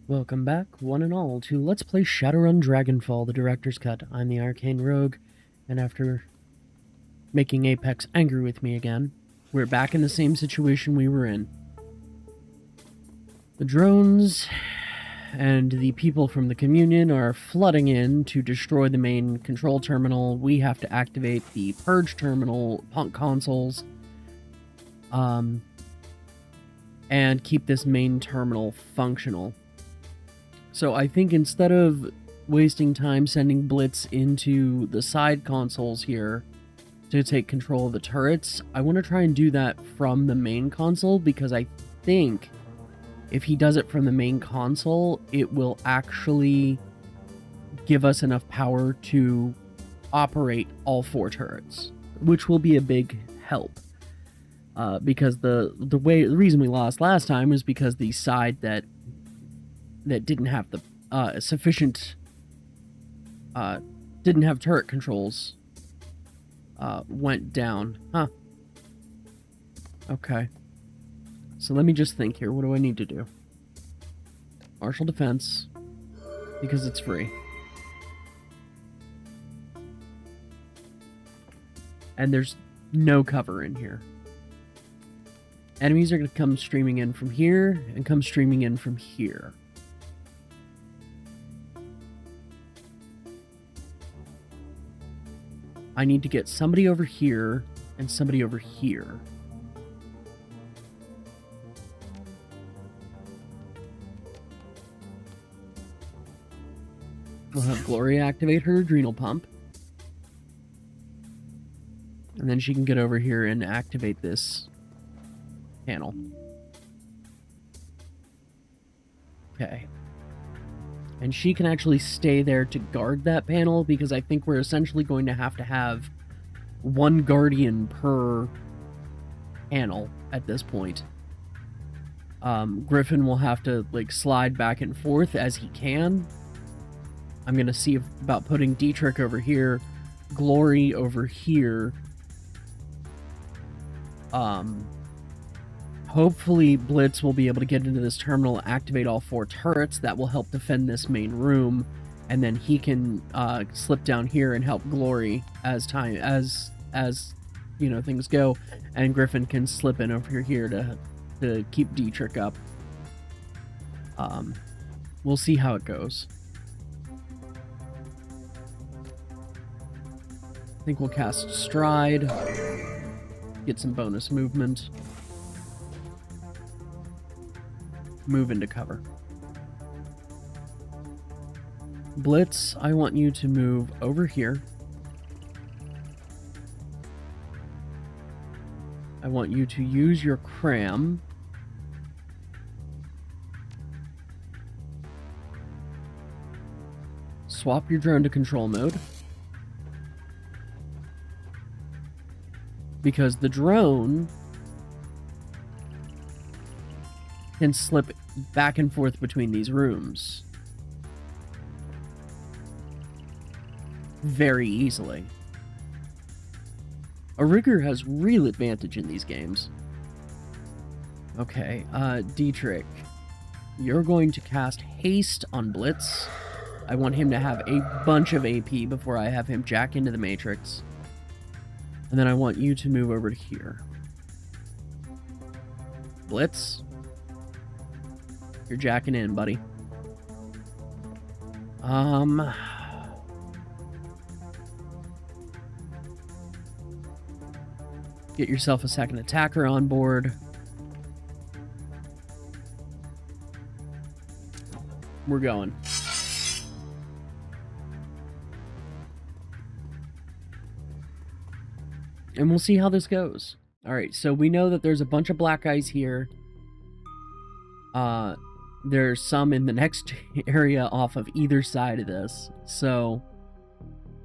Welcome back, one and all, to Let's Play Shadowrun Dragonfall, the Director's Cut. I'm the Arcane Rogue, and after making Apex angry with me again, we're back in the same situation we were in. The drones and the people from the Communion are flooding in to destroy the main control terminal. We have to activate the Purge terminal consoles, and keep this main terminal functional. So I think instead of wasting time sending Blitz into the side consoles here to take control of the turrets, I want to try and do that from the main console, because I think if he does it from the main console, it will actually give us enough power to operate all 4 turrets, which will be a big help. Because the reason we lost last time was because the side that didn't have the sufficient didn't have turret controls went down. Okay, so let me just think here. What do I need to do? Martial defense, because it's free, and there's no cover in here. Enemies are going to come streaming in from here and come streaming in from here. I need to get somebody over here and somebody over here. We'll have Gloria activate her adrenal pump. And then she can get over here and activate this panel. Okay. And she can actually stay there to guard that panel, because I think we're essentially going to have one guardian per panel at this point. Griffin will have to slide back and forth as he can. I'm going to see about putting Dietrich over here, Glory over here. Hopefully Blitz will be able to get into this terminal, activate all 4 turrets. That will help defend this main room, and then he can slip down here and help Glory as things go, and Griffin can slip in over here to keep Dietrich up. We'll see how it goes. I think we'll cast Stride, get some bonus movement. Move into cover. Blitz, I want you to move over here. I want you to use your cram. Swap your drone to control mode, because the drone can slip back and forth between these rooms very easily. A rigger has real advantage in these games. Okay, Dietrich, you're going to cast Haste on Blitz. I want him to have a bunch of AP before I have him jack into the Matrix. And then I want you to move over to here. Blitz, you're jacking in, buddy. Get yourself a second attacker on board. We're going. And we'll see how this goes. Alright, so we know that there's a bunch of black guys here. There's some in the next area off of either side of this. So,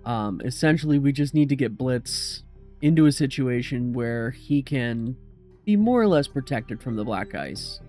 essentially we just need to get Blitz into a situation where he can be more or less protected from the black guys.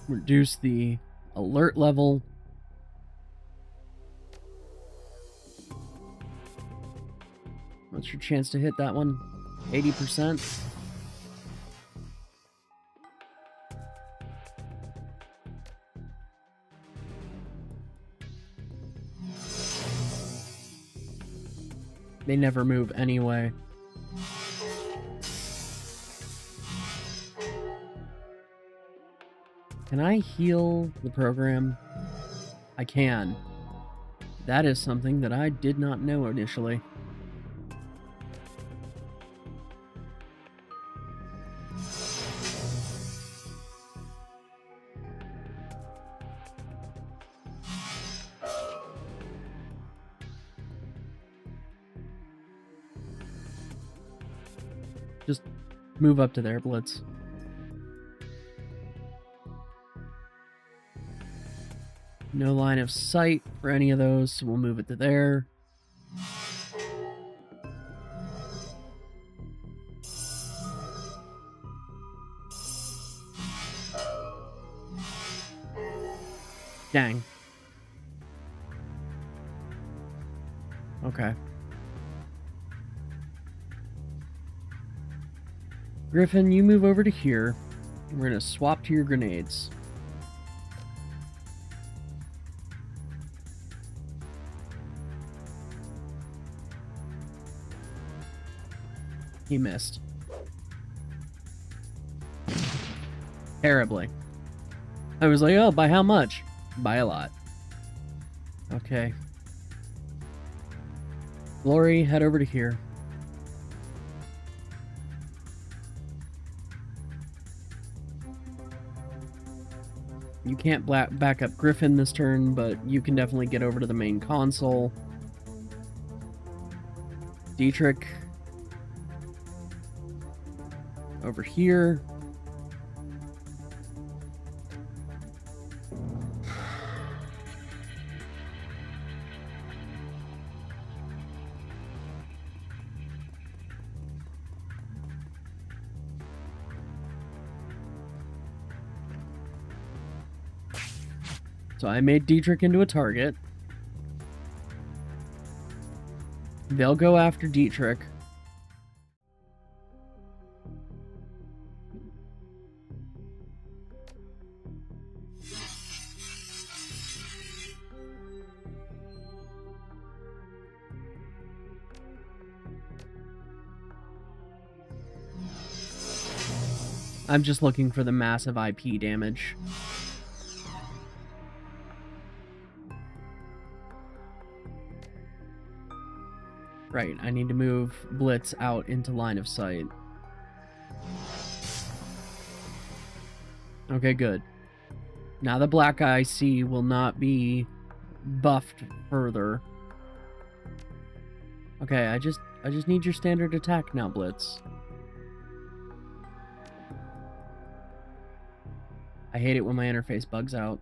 Reduce the alert level. What's your chance to hit that one? 80%? They never move anyway. Can I heal the program? I can. That is something that I did not know initially. Just move up to there, Blitz. No line of sight for any of those, so we'll move it to there. Dang. Okay. Griffin, you move over to here. We're gonna swap to your grenades. He missed. Terribly. I was like, oh, by how much? By a lot. Okay. Glory, head over to here. You can't back up Griffin this turn, but you can definitely get over to the main console. Dietrich. Over here. So I made Dietrich into a target. They'll go after Dietrich. I'm just looking for the massive IP damage. Right, I need to move Blitz out into line of sight. Okay, good. Now the black IC will not be buffed further. Okay, I just need your standard attack now, Blitz. I hate it when my interface bugs out.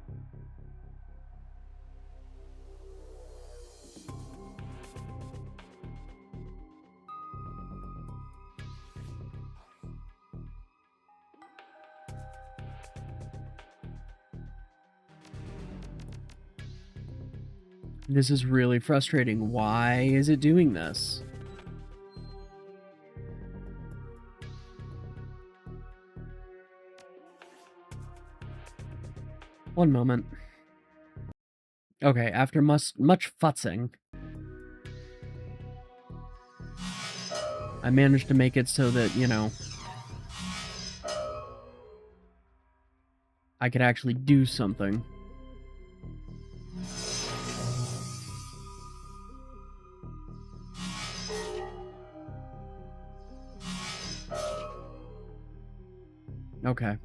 This is really frustrating. Why is it doing this? One moment. Okay, after much futzing, I managed to make it so that, you know, I could actually do something. Okay.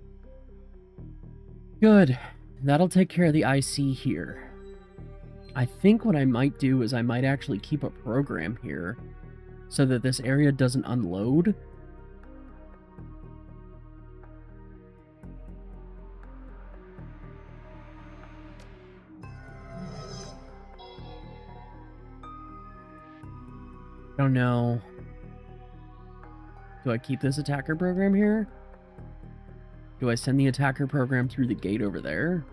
Good. That'll take care of the IC here. I think what I might do is I might actually keep a program here so that this area doesn't unload. Don't know. Do I keep this attacker program here? Do I send the attacker program through the gate over there?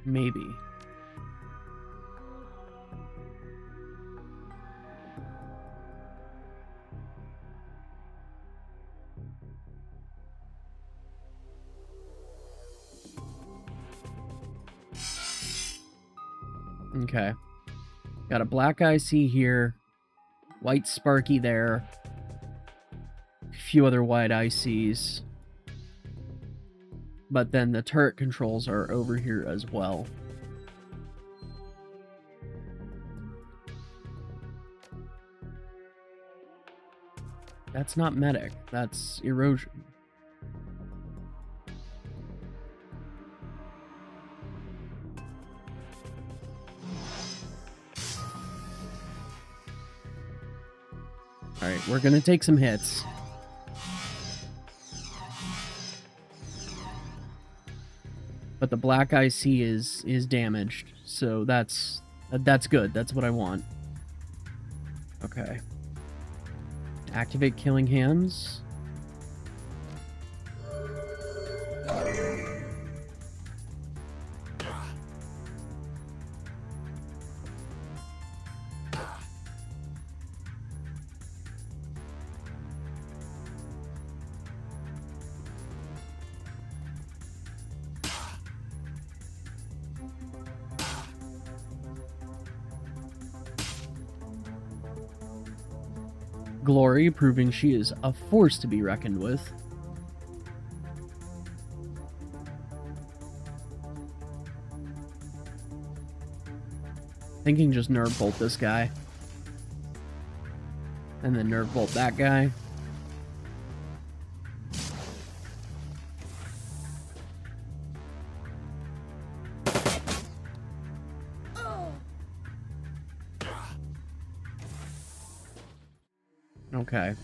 Maybe. Okay. Got a black IC here. White Sparky there. A few other white ICs. But then the turret controls are over here as well. That's not medic. That's erosion. Alright, we're gonna take some hits. But the black IC is damaged, so that's good. That's what I want. Okay. Activate Killing Hands. Glory, proving she is a force to be reckoned with. Thinking just nerve bolt this guy. And then nerve bolt that guy. Okay.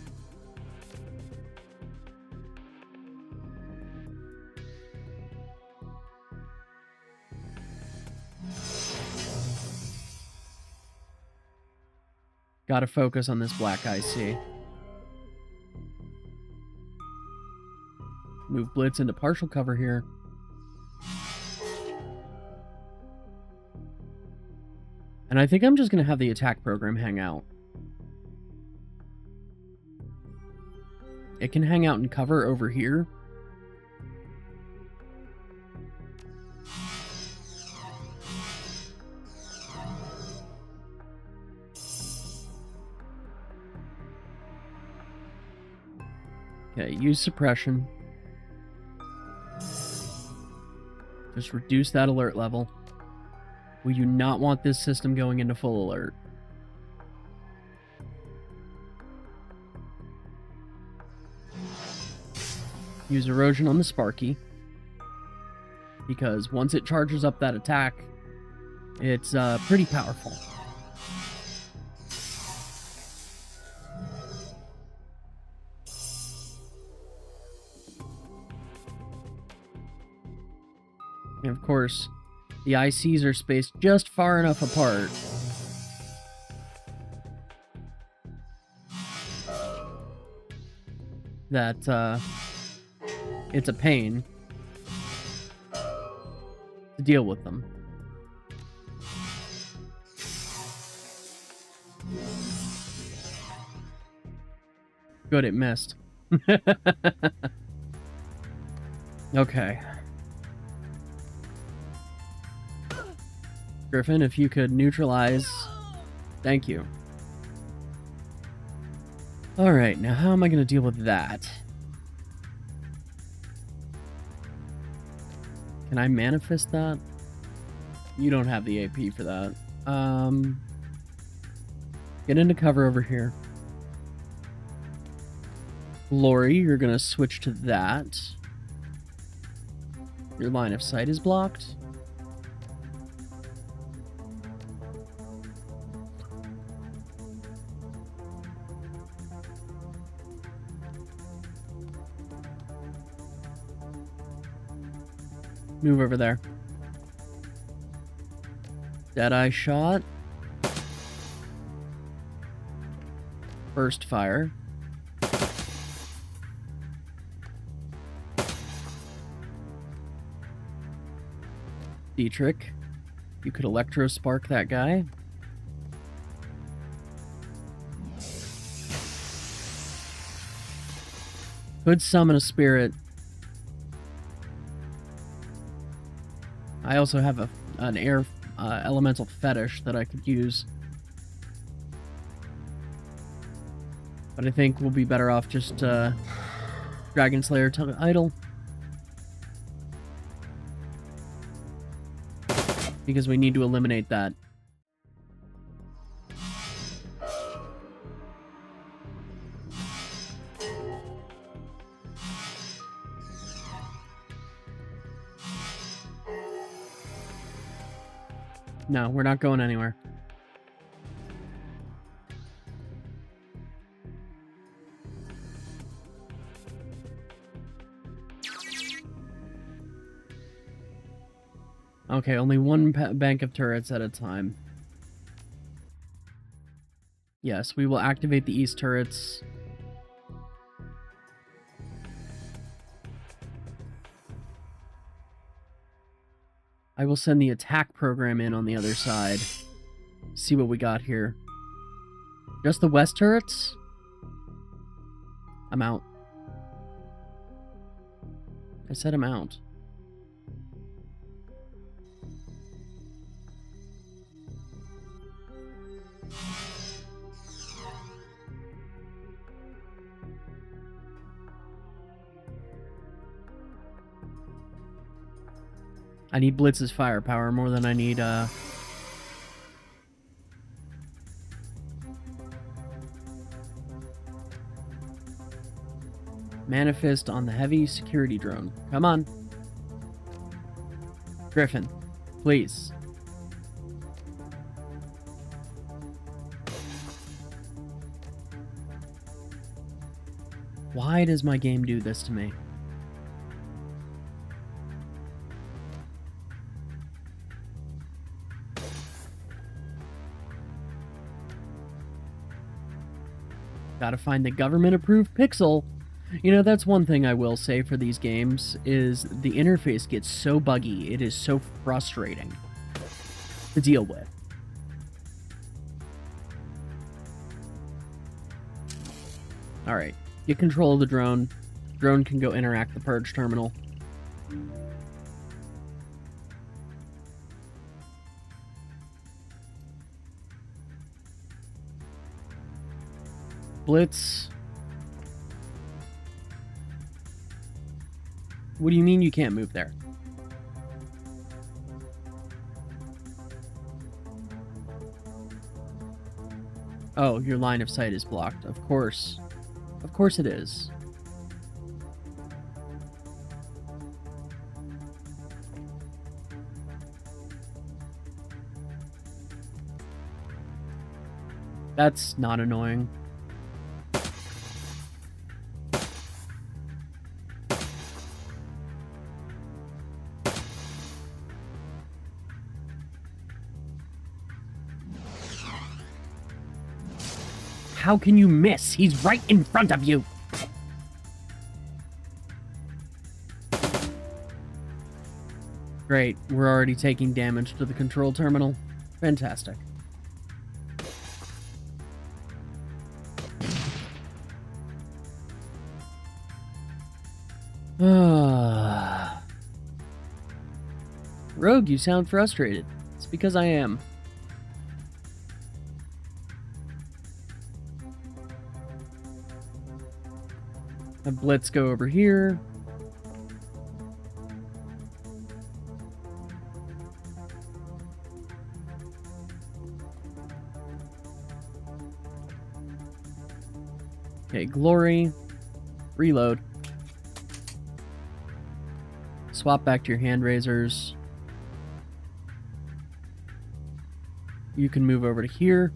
Gotta focus on this black IC. Move Blitz into partial cover here. And I think I'm just gonna have the attack program hang out. It can hang out and cover over here. Okay, use suppression. Just reduce that alert level. We do not want this system going into full alert. Use erosion on the Sparky, because once it charges up that attack, it's pretty powerful. And of course, the ICs are spaced just far enough apart that it's a pain to deal with them. Good, it missed. Okay. Griffin, if you could neutralize... Thank you. Alright, now how am I going to deal with that? Can I manifest that? You don't have the AP for that. Get into cover over here. Glory, you're going to switch to that. Your line of sight is blocked. Move over there. Deadeye shot. Burst fire. Dietrich, you could electro spark that guy. Could summon a spirit. I also have an air elemental fetish that I could use. But I think we'll be better off just Dragon Slayer idle. Because we need to eliminate that. No, we're not going anywhere. Okay, only one bank of turrets at a time. Yes, we will activate the east turrets. I will send the attack program in on the other side. See what we got here. Just the west turrets? I'm out. I said I'm out. I need Blitz's firepower more than I need, Manifest on the heavy security drone. Come on. Griffin, please. Why does my game do this to me? Gotta find the government-approved pixel. You know, that's one thing I will say for these games, is the interface gets so buggy, it is so frustrating to deal with. Alright, get control of the drone. Drone can go interact the purge terminal. Blitz. What do you mean you can't move there? Oh, your line of sight is blocked. Of course. Of course it is. That's not annoying. How can you miss? He's right in front of you! Great, we're already taking damage to the control terminal. Fantastic. Rogue, you sound frustrated. It's because I am. Have Blitz go over here. Okay, Glory. Reload. Swap back to your hand raisers. You can move over to here.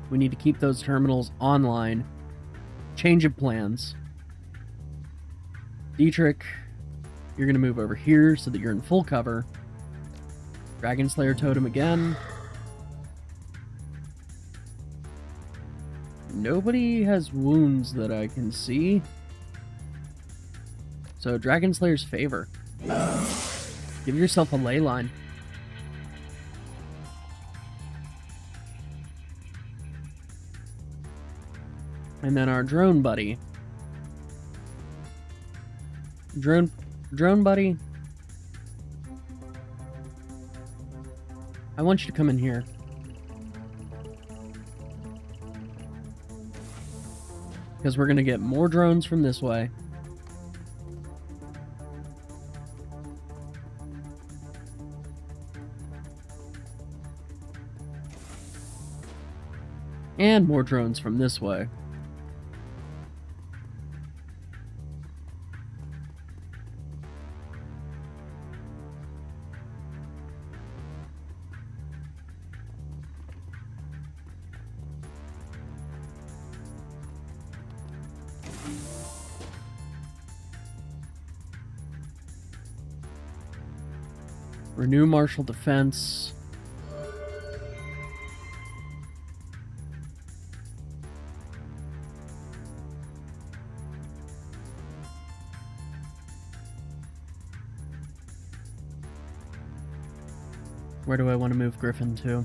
We need to keep those terminals online. Change of plans. Dietrich, you're going to move over here so that you're in full cover. Dragon Slayer Totem again. nobody has wounds that I can see. So, Dragon Slayer's favor. Give yourself a ley line. And then our drone buddy. Drone buddy. I want you to come in here. Because we're going to get more drones from this way. And more drones from this way. Renew martial defense. Where do I want to move Griffin to?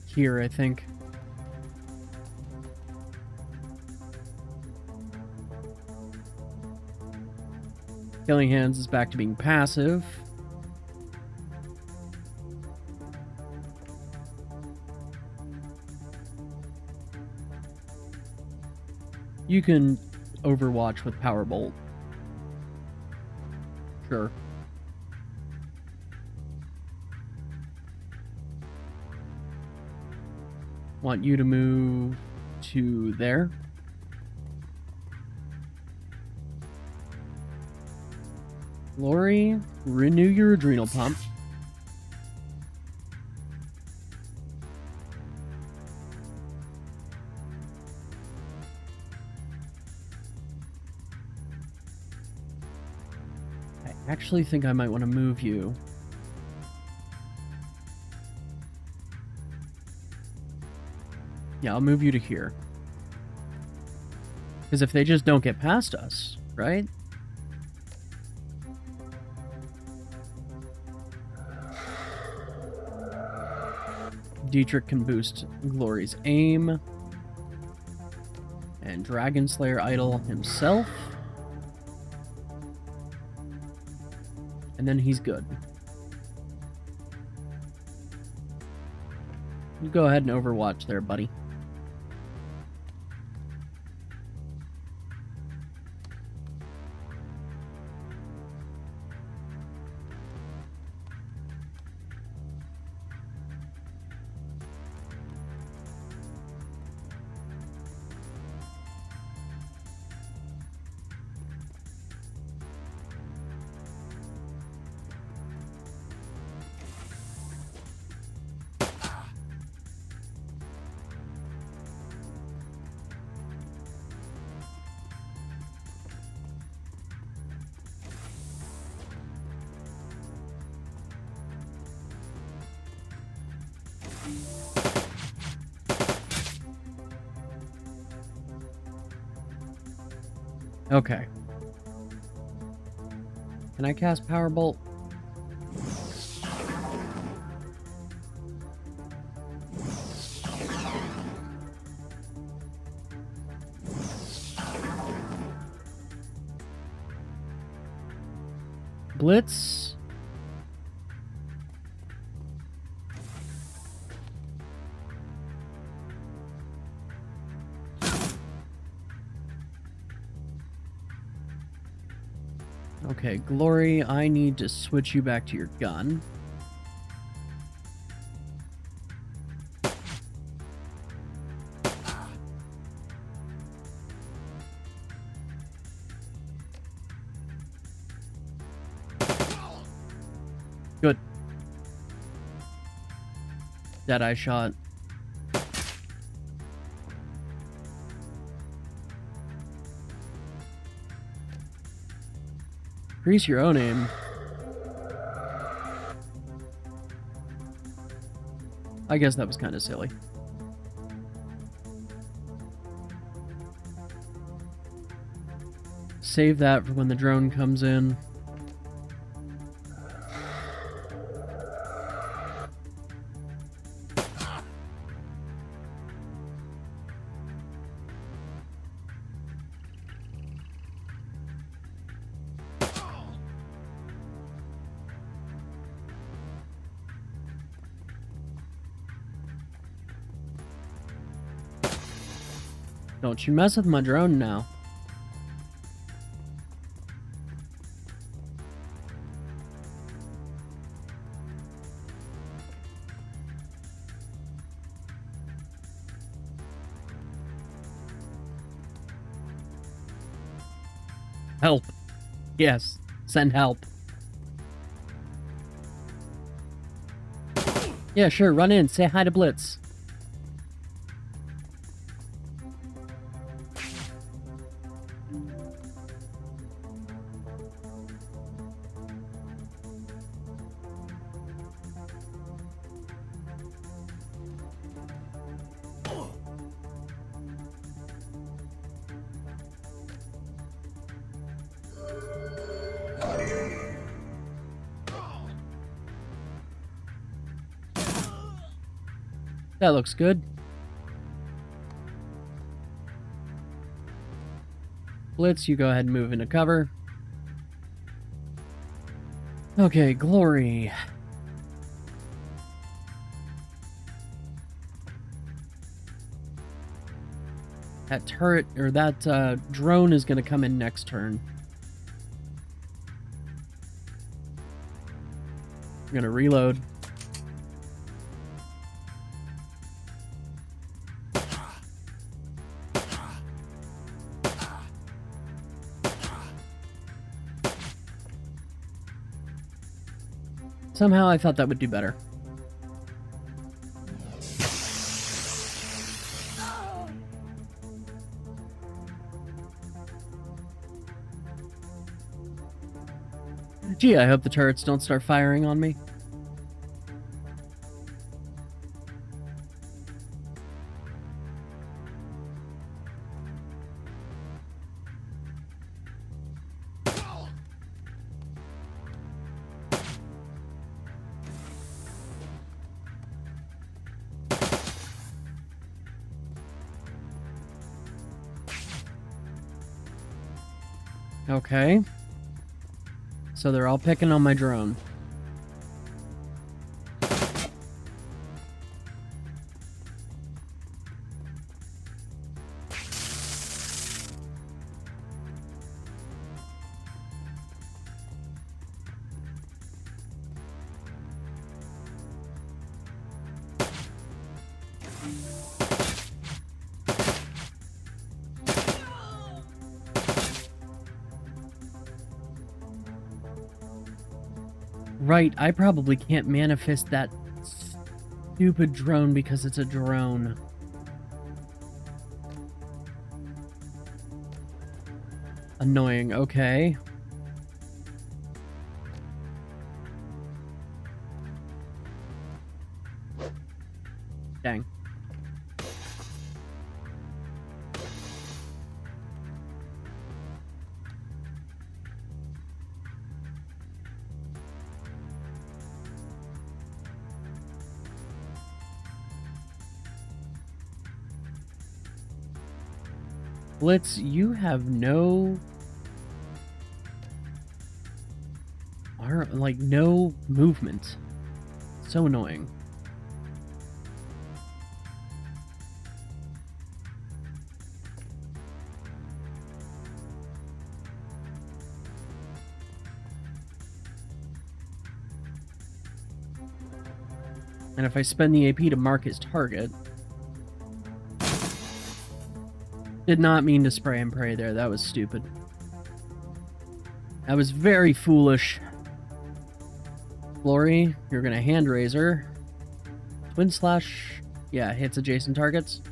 Here, I think. Killing Hands is back to being passive. You can overwatch with Power Bolt. Sure. Want you to move to there. Glory, renew your adrenal pump. I actually think I might want to move you. Yeah, I'll move you to here. Because if they just don't get past us, right? Dietrich can boost Glory's aim. And Dragon Slayer Idol himself. And then he's good. You go ahead and overwatch there, buddy. Okay. Can I cast Power Bolt? Blitz? Okay, Glory, I need to switch you back to your gun. Good. Deadeye shot. Increase your own aim. I guess that was kind of silly. Save that for when the drone comes in. Don't you mess with my drone now. Help. Yes, send help. Yeah, sure, run in, say hi to Blitz. That looks good. Blitz, you go ahead and move into cover. Okay, Glory. That turret, or that drone is going to come in next turn. I'm going to reload. Somehow I thought that would do better. Gee, I hope the turrets don't start firing on me. Okay. So they're all picking on my drone. Right, I probably can't manifest that stupid drone because it's a drone. Annoying, okay. Dang. Blitz, you have no... no movement. So annoying. And if I spend the AP to mark his target... Did not mean to spray and pray there. That was stupid. That was very foolish. Glory, you're gonna hand razor. Twin slash. Yeah, hits adjacent targets.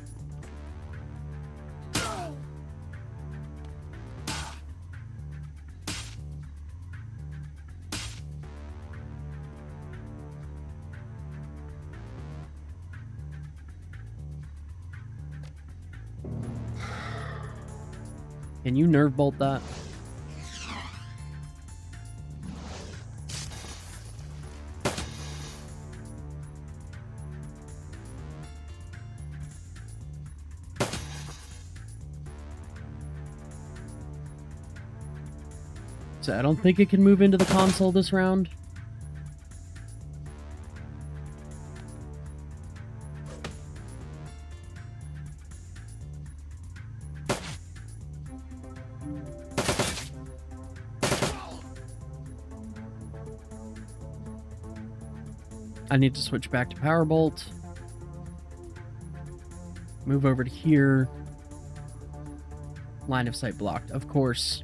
Can you nerve bolt that? So I don't think it can move into the console this round. I need to switch back to Power Bolt. Move over to here. Line of sight blocked, of course.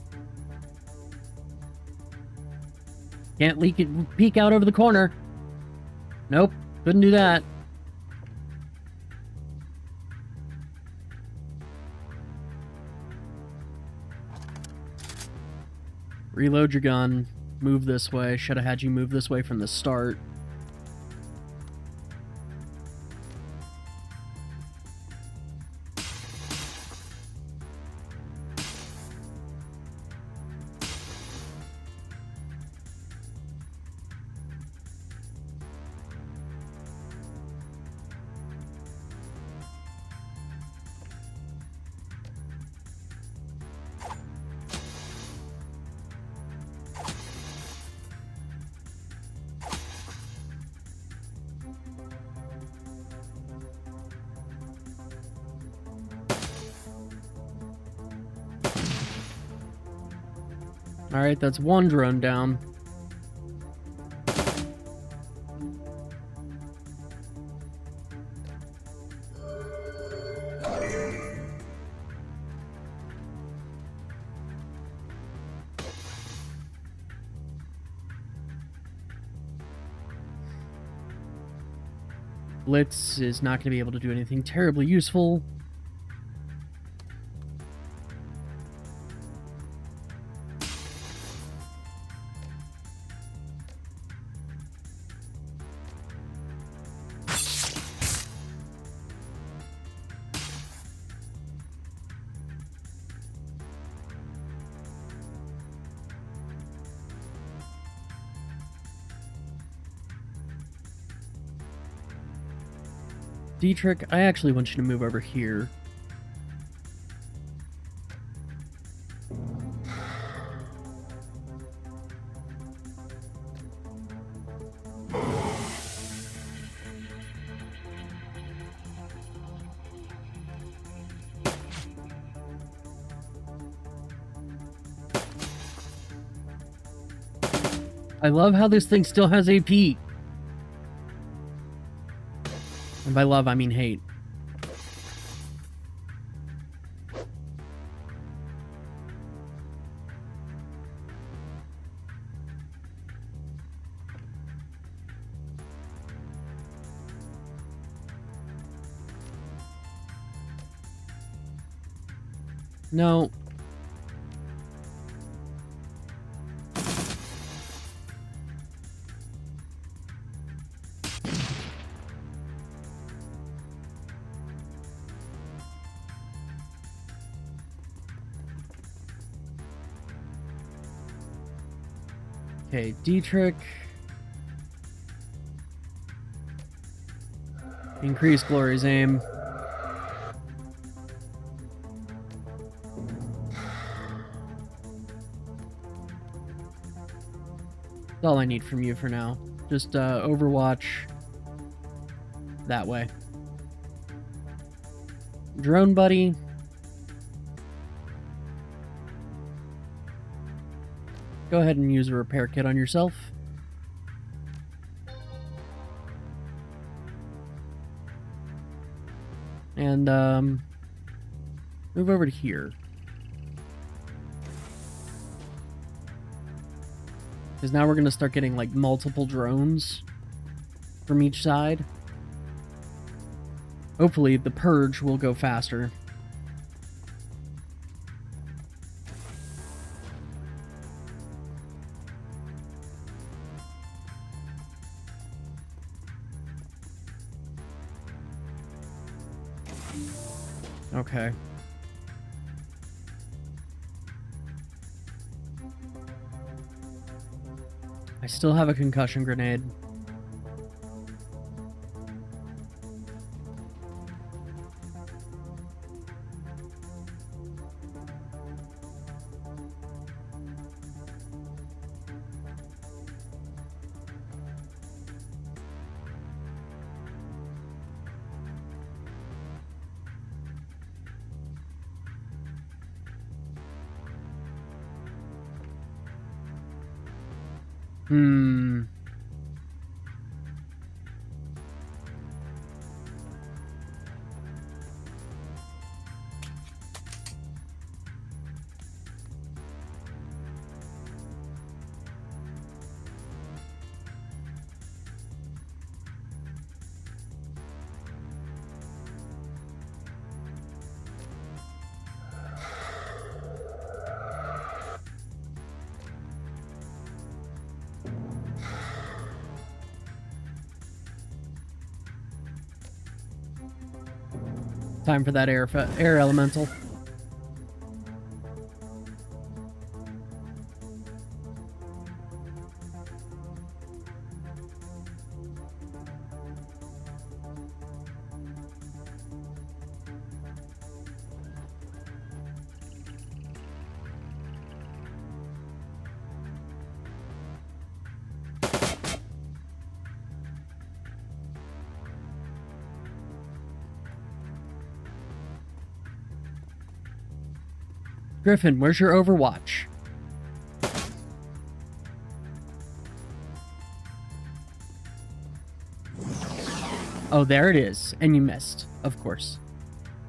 Can't leak it, peek out over the corner. Nope, couldn't do that. Reload your gun. Move this way. Should have had you move this way from the start. Alright, that's one drone down. Blitz is not going to be able to do anything terribly useful. Dietrich, I actually want you to move over here. I love how this thing still has AP. And by love, I mean hate. No. Okay, Dietrich. Increase Glory's aim. That's all I need from you for now. Just Overwatch that way. Drone buddy. Go ahead and use a repair kit on yourself. And move over to here. Because now we're going to start getting like multiple drones from each side. Hopefully the purge will go faster. Okay. I still have a concussion grenade. Time for that air elemental. Griffin, where's your Overwatch? Oh, there it is. And you missed. Of course.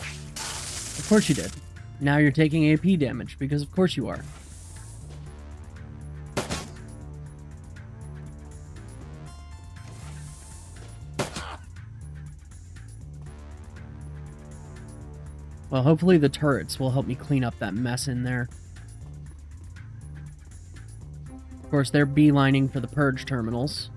Of course you did. Now you're taking AP damage, because of course you are. Well, hopefully the turrets will help me clean up that mess in there. Of course, they're beelining for the purge terminals.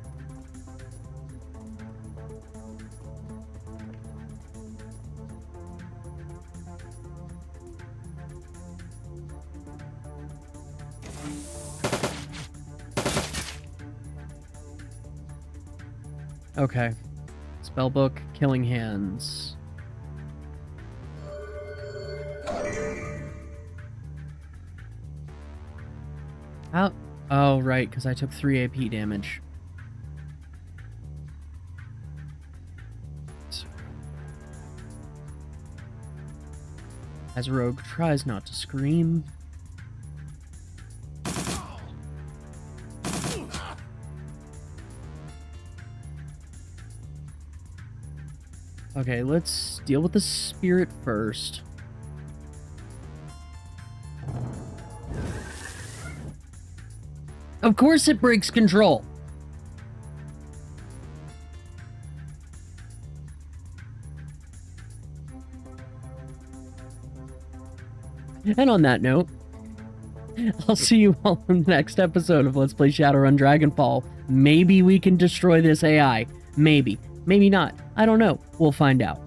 Okay. Spellbook, Killing Hands. How? Oh, right, because I took 3 AP damage. As Rogue tries not to scream. Okay, let's deal with the spirit first. Of course it breaks control. And on that note, I'll see you all in the next episode of Let's Play Shadowrun Dragonfall. Maybe we can destroy this AI. Maybe. Maybe not. I don't know. We'll find out.